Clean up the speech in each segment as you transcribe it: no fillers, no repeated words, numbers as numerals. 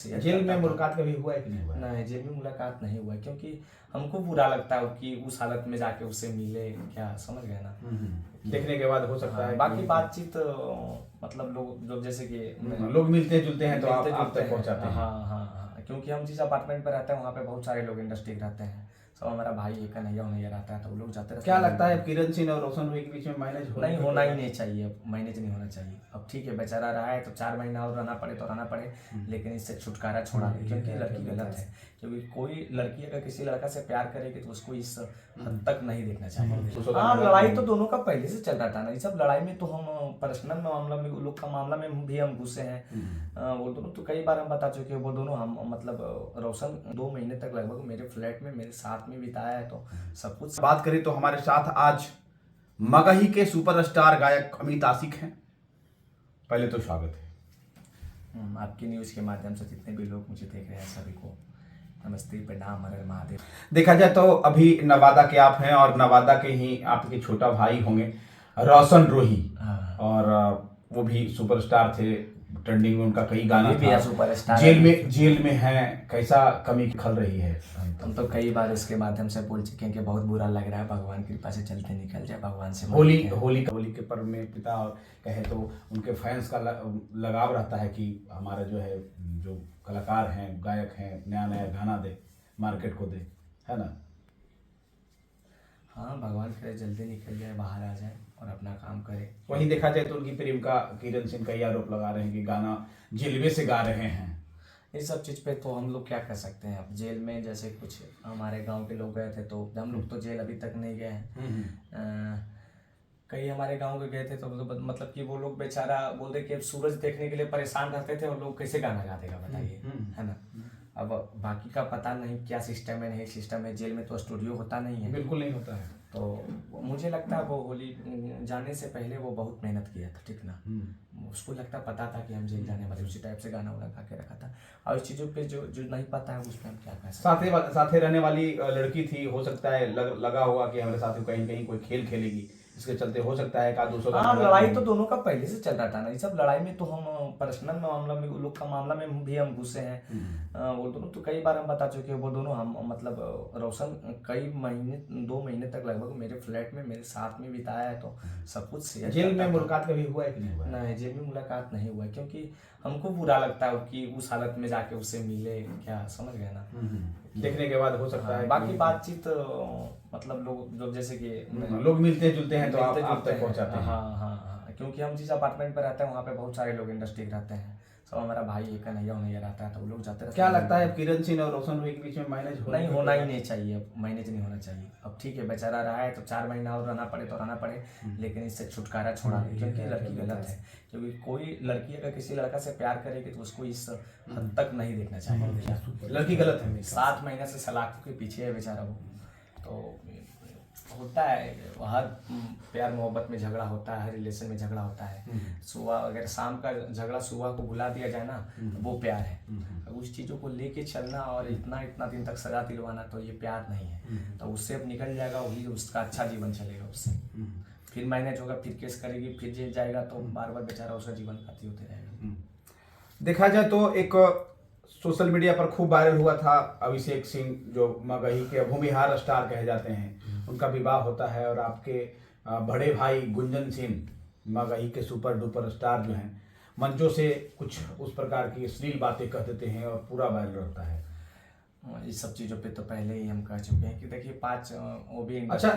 Jail में मुलाकात कभी हुआ है कि नहीं हुआ है? नहीं, जेल में मुलाकात नहीं हुआ है, क्योंकि हमको बुरा लगता है कि उस हालत में जाके उससे मिले, क्या समझ गए ना। देखने के बाद हो सकता है बाकी बातचीत मतलब लोग जो जैसे कि लोग मिलते जुलते हैं तो आप तक पहुंचाते हैं। हाँ, क्योंकि हम जिस अपार्टमेंट पर रहते हैं वहाँ पे बहुत सारे लोग इंडस्ट्री के रहते हैं। सब हमारा भाई एक कन्हैया रहता है, तो वो लोग जाते रहते क्या हैं। लगता है किरण सिंह और रोशन भाई के बीच में मैनेज नहीं, होना ही नहीं चाहिए, मैनेज नहीं होना चाहिए। अब ठीक है, बेचारा रहा है तो 4 महीना और रहना पड़े तो रहना पड़े, लेकिन इससे छुटकारा छोड़ा दे, क्योंकि लड़की गलत है। क्योंकि कोई लड़की अगर किसी लड़का से प्यार करेगी तो उसको इस हद तक नहीं देखना चाहिए। हाँ, लड़ाई तो दोनों का पहले से चल रहा था ना, ये सब लड़ाई में तो हम पर्सनल मामला में, लोग का मामला में भी हम घुसे हैं। वो दोनों तो कई बार हम बता चुके हैं। वो दोनों हम मतलब रोशन 2 महीने तक लगभग मेरे फ्लैट में मेरे साथ में बिताया है, तो सब कुछ। बात करें तो हमारे साथ आज मगही के सुपरस्टार गायक अमित आशिक हैं। पहले तो स्वागत है। आपकी न्यूज़ के माध्यम से जितने भी लोग मुझे देख रहे हैं सभी को नमस्ते, प्रणाम, हर हर महादेव। देखा जाए तो अभी नवादा के आप हैं और नवादा के ही आपके छोटा भाई होंगे रोशन रोही, और वो भी सुपरस्टार थे। ट्रेंडिंग में उनका कई गाना भी था। सुपरस्टार जेल में है, कैसा कमी खल रही है? हम तो कई बार उसके माध्यम से बोल चुके हैं कि बहुत बुरा लग रहा है, भगवान की कृपा से चलते निकल जाए, भगवान से होली के पर्व में पिता कहे तो उनके फैंस का लगाव रहता है कि हमारा जो है, जो कलाकार हैं, गायक हैं, नया नया गाना दे, मार्केट को दे, है ना। हाँ, भगवान करे जल्दी निकल जाए, बाहर आ जाए और अपना काम करे। वहीं देखा जाए तो उनकी प्रेमिका किरण सिंह कई आरोप लगा रहे हैं कि गाना जेलवे से गा रहे हैं। इस सब चीज़ पे तो हम लोग क्या कर सकते हैं। अब जेल में जैसे कुछ हमारे गांव के लोग गए थे, तो हम लोग तो जेल अभी तक नहीं गए हैं। कई हमारे गांव के गए थे, तो मतलब कि वो लोग बेचारा बोलते कि सूरज देखने के लिए परेशान रहते थे, और लोग कैसे गाना गा देगा बताइए, है ना। अब बाकी का पता नहीं क्या सिस्टम है, नहीं सिस्टम है। जेल में तो स्टूडियो होता नहीं है, बिल्कुल नहीं होता है। तो मुझे लगता है वो होली जाने से पहले वो बहुत मेहनत किया था, ठीक ना। उसको लगता पता था कि हम जेल जाने वाले, उसी टाइप से गाना गा के रखा था। और इस चीज़ों पे जो नहीं पता है उस पर हम क्या कह सकते हैं। साथ रहने वाली लड़की थी, हो सकता है लगा होगा कि हमारे साथ कहीं कहीं कोई खेल खेलेगी, इसके चलते हो सकता है 1-2 हाँ, लड़ाई तो दोनों का पहले से चल रहा था ना। ये सब लड़ाई में तो हम पर्सनल मामला में, लोग का मामला में भी हम घुसे हैं। वो दोनों तो कई बार हम बता चुके हैं। वो दोनों हम मतलब रोशन कई महीने 2 महीने तक लगभग मेरे फ्लैट में मेरे साथ में बिताया है, तो सब कुछ शेयर। जेल में मुलाकात कभी हुआ है कि नहीं हुआ है? नहीं, जेल में मुलाकात नहीं हुआ है, क्योंकि हमको बुरा लगता है कि उस हालत में जाके उससे मिले, क्या समझ गए ना। देखने के बाद हो सकता है बाकी बातचीत मतलब लोग जो जैसे कि लोग मिलते जुलते हैं तो आप तक पहुंचाते हैं। हाँ, क्योंकि हम जिस अपार्टमेंट पर रहते हैं वहाँ पे बहुत सारे लोग इंडस्ट्री के रहते हैं। सब हमारा भाई एक कन्हैया रहता है, तो वो लोग जाते रहते हैं। क्या लगता है किरण सिंह और रोशन भाई के बीच में मैनेज नहीं, होना ही नहीं चाहिए, मैनेज नहीं होना चाहिए। अब ठीक है, बेचारा रहा है तो 4 महीना और रहना पड़े तो रहना पड़े, लेकिन इससे छुटकारा छोड़ा दे, क्योंकि लड़की गलत है। क्योंकि कोई लड़की अगर किसी लड़का से प्यार करेगी तो उसको इस हद तक नहीं देखना चाहिए। लड़की गलत है। 7 महीने से सलाखों के पीछे है बेचारा वो। तो होता है, हर प्यार मोहब्बत में झगड़ा होता है, हर रिलेशन में झगड़ा होता है। सुबह अगर शाम का झगड़ा सुबह को भुला दिया जाए ना, तो वो प्यार है। उस चीज़ों को लेके चलना और इतना दिन तक सजा दिलवाना, तो ये प्यार नहीं है। तो उससे अब निकल जाएगा, वही उसका अच्छा जीवन चलेगा उससे। फिर मैनेज होगा, फिर केस करेगी, फिर जेल जाएगा, तो बार बार बेचारा उसका जीवन घाती होते रहेगा। देखा जाए तो एक सोशल मीडिया पर खूब वायरल हुआ था अभिषेक सिंह, जो मगही के भूमिहार स्टार कहे जाते हैं। उनका विवाह होता है और आपके बड़े भाई गुंजन सिंह मगही के सुपर डुपर स्टार जो हैं, मंचों से कुछ उस प्रकार की अश्लील बातें कह देते हैं और पूरा वायरल रहता है। इस सब चीज़ों पे तो पहले ही हम कह चुके हैं कि देखिए 5 वो भी अच्छा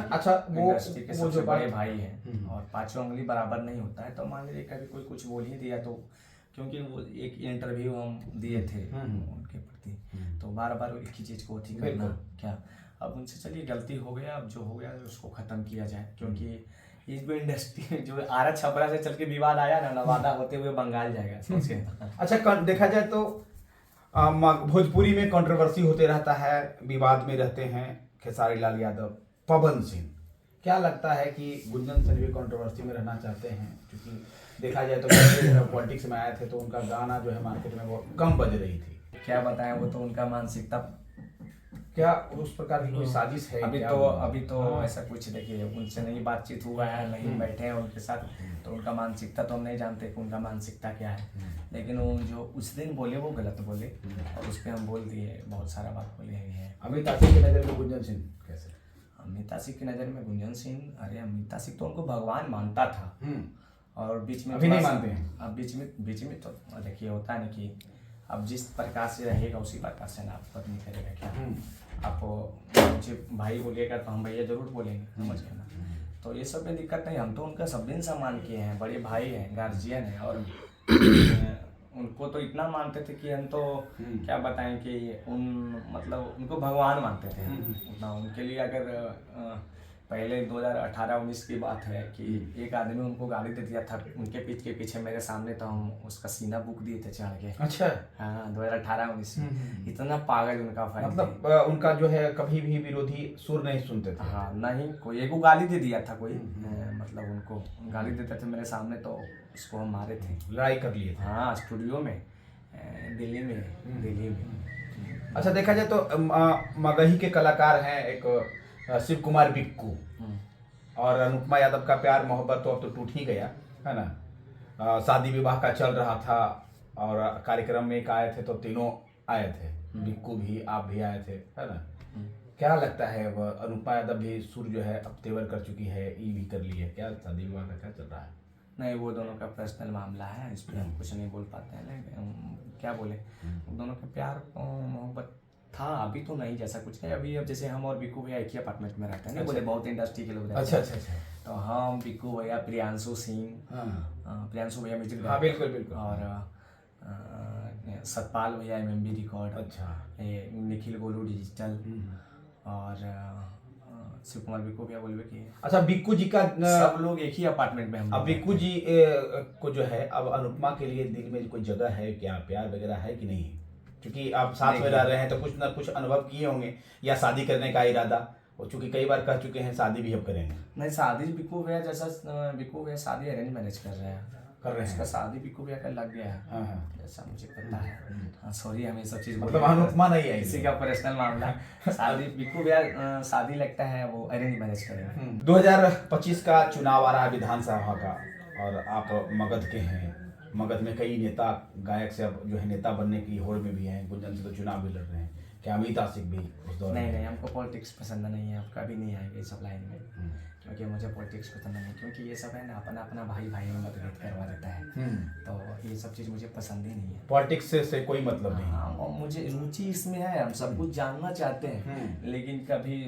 इंडस्ट्री के सबसे बड़े भाई हैं, और 5 उंगली बराबर नहीं होता है। तो मान लीजिए कभी कोई कुछ बोल ही दिया, तो क्योंकि वो एक इंटरव्यू हम दिए थे उनके प्रति, तो बार बार एक ही चीज़ को अथी करना क्या। अब उनसे चलिए गलती हो गया, अब जो हो गया उसको ख़त्म किया जाए। क्योंकि इस भी इंडस्ट्री जो आरा छपरा से चल के विवाद आया ना, नवादा होते हुए बंगाल जाएगा, सोचिए। अच्छा, देखा जाए तो भोजपुरी में कंट्रोवर्सी होते रहता है, विवाद में रहते हैं खेसारी लाल यादव, पवन सिंह। क्या लगता है कि गुंजन सिंह भी कंट्रोवर्सी में रहना चाहते हैं? क्योंकि देखा जाए तो पॉलिटिक्स में आए थे तो उनका गाना जो है मार्केट में वो कम बज रही थी। क्या बताएं, वो तो उनका मानसिकता क्या उस प्रकार की कोई साजिश है क्या? अभी तो ऐसा कुछ, देखिए उनसे नहीं बातचीत हुआ है, नहीं बैठे हैं उनके साथ, तो उनका मानसिकता तो हम नहीं जानते कि उनका मानसिकता क्या है। लेकिन वो जो उस दिन बोले वो गलत बोले, और उस पर हम बोल दिए, बहुत सारा बात बोले हैं। अमित आसिफ की नज़र में गुंजन सिंह कैसे? अमिता सिंह की नज़र में गुंजन सिंह, अरे अमिता सिंह तो उनको भगवान मानता था, और बीच में अभी नहीं थोड़ा सा- मानते हैं? अब बीच में तो देखिए होता है ना कि अब जिस प्रकार से रहेगा उसी प्रकार से ना आपको नहीं करेगा क्या। आप मुझे भाई बोलिएगा तो हम भैया जरूर बोलेंगे, समझ गए ना। तो ये सब में दिक्कत नहीं, हम तो उनका सब दिन सम्मान किए हैं, बड़े भाई हैं, गार्जियन हैं, और उनको तो इतना मानते थे कि हम तो क्या बताएं कि मतलब उनको भगवान मानते थे उतना। उनके लिए अगर पहले 2018-19 की बात है कि एक आदमी उनको गाली दे दिया था उनके पीछे मेरे सामने, तो हम उसका सीना बुक दिए थे चढ़ के। अच्छा। हाँ, 2018-19 में इतना पागल उनका फैन थे। मतलब उनका जो है कभी भी विरोधी सुर नहीं सुनते थे। हाँ, नहीं कोई एक को गाली दे दिया था कोई, मतलब उनको गाली देते थे मेरे सामने, तो उसको हम मारे थे, लड़ाई कर लिए थे। हाँ स्टूडियो में, दिल्ली में। अच्छा, देखा जाए तो मगही के कलाकार हैं एक शिव कुमार बिक्कू, और अनुपमा यादव का प्यार मोहब्बत तो अब तो टूट ही गया है ना। शादी विवाह का चल रहा था, और कार्यक्रम में एक आए थे तो तीनों आए थे, बिक्कू भी, आप भी आए थे, है ना। क्या लगता है, अब अनुपमा यादव भी सुर जो है अब तेवर कर चुकी है, ई भी कर ली है, क्या शादी विवाह का क्या चल रहा है? नहीं, वो दोनों का पर्सनल मामला है, इस पर हम कुछ नहीं बोल पाते हैं। लेकिन क्या बोले, दोनों का प्यार मोहब्बत था, अभी तो नहीं, जैसा कुछ है अभी। अब जैसे हम और बिक्कू भैया एक ही अपार्टमेंट में रहते हैं, नहीं बोले बहुत इंडस्ट्री के लोग रहते हैं। अच्छा। तो हम, बिक्कू भैया, प्रियांशु सिंह, प्रियांशु भैया म्यूजिक हाँ, बिल्कुल। और सतपाल भैया MMB रिकॉर्ड, अच्छा, निखिल गोलू डिजिटल, और शिव कुमार बिक्कू भैया बोलबे की। अच्छा, बिक्कू जी का सब लोग एक ही अपार्टमेंट में हम। अब बिक्कू जी को जो है, अब अनुपमा के लिए दिल में कोई जगह है क्या, प्यार वगैरह है कि नहीं? क्योंकि आप साथ में रह रहे हैं तो कुछ ना कुछ अनुभव किए होंगे, या शादी करने का इरादा, और चूंकि कई बार कह चुके हैं शादी भी अब करेंगे। नहीं, शादी बिक्कू भैया जैसा, बिक्कू भैया शादी अरेंज मैरिज कर रहे हैं, उसका शादी बिक्कू भैया का लग गया है। हाँ, जैसा मुझे पता है। हाँ, सॉरी, हम ये सब चीज़ मतलब अनुपमा नहीं है किसी का पर्सनल मामला। शादी बिक्कू भैया शादी लगता है वो अरेंज मैरिज करेंगे। 2025 का चुनाव आ रहा है विधानसभा का, और आप मगध के हैं। मगध में कई नेता गायक से अब जो है नेता बनने की होड़ में भी हैं। गुंजन से तो चुनाव भी लड़ रहे हैं, क्या अमित आसिफ भी उस दौर में? नहीं, हमको पॉलिटिक्स पसंद नहीं है, आपका भी नहीं आएगा ये सब लाइन में, क्योंकि मुझे पॉलिटिक्स पसंद नहीं है, क्योंकि ये सब है ना अपना भाई में मतभेद करवा देता है। तो ये सब चीज़ मुझे पसंद ही नहीं है। पॉलिटिक्स से कोई मतलब नहीं। हाँ, और मुझे रुचि इसमें है, हम सब कुछ जानना चाहते हैं, लेकिन कभी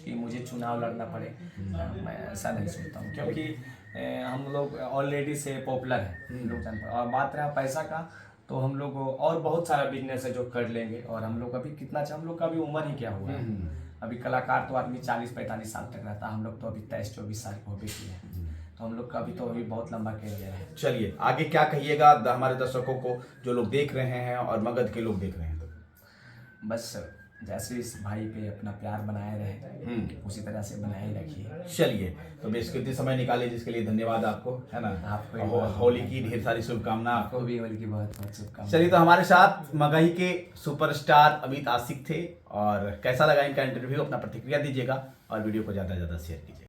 कि मुझे चुनाव लड़ना पड़े, मैं ऐसा नहीं सोचता हूँ, क्योंकि हम लोग ऑलरेडी से पॉपुलर हैं, लोग जानते हैं। और बात रहा पैसा का, तो हम लोग और बहुत सारा बिजनेस है जो कर लेंगे, और हम लोग अभी कितना, हम लोग का अभी उम्र ही क्या हुआ है। अभी कलाकार तो आदमी 40-45 साल तक रहता है, हम लोग तो अभी 23-24 साल को भी किए हैं, तो हम लोग का अभी तो अभी बहुत लंबा खेल गया है। चलिए, आगे क्या कहिएगा हमारे दर्शकों को जो लोग देख रहे हैं और मगध के लोग देख रहे हैं? तो बस जैसे इस भाई पे अपना प्यार बनाए रहे, उसी तरह से बनाए रखिए। चलिए, तो बेशकीमती समय निकाले जिसके लिए धन्यवाद आपको, है ना। आपको होली की ढेर सारी शुभकामना आपको भी, होली की बहुत बहुत शुभकामनाएं। चलिए, तो हमारे साथ मगही के सुपरस्टार अमित आसिफ थे, और कैसा लगा इनका इंटरव्यू अपना प्रतिक्रिया दीजिएगा, और वीडियो को ज़्यादा से ज़्यादा शेयर कीजिए।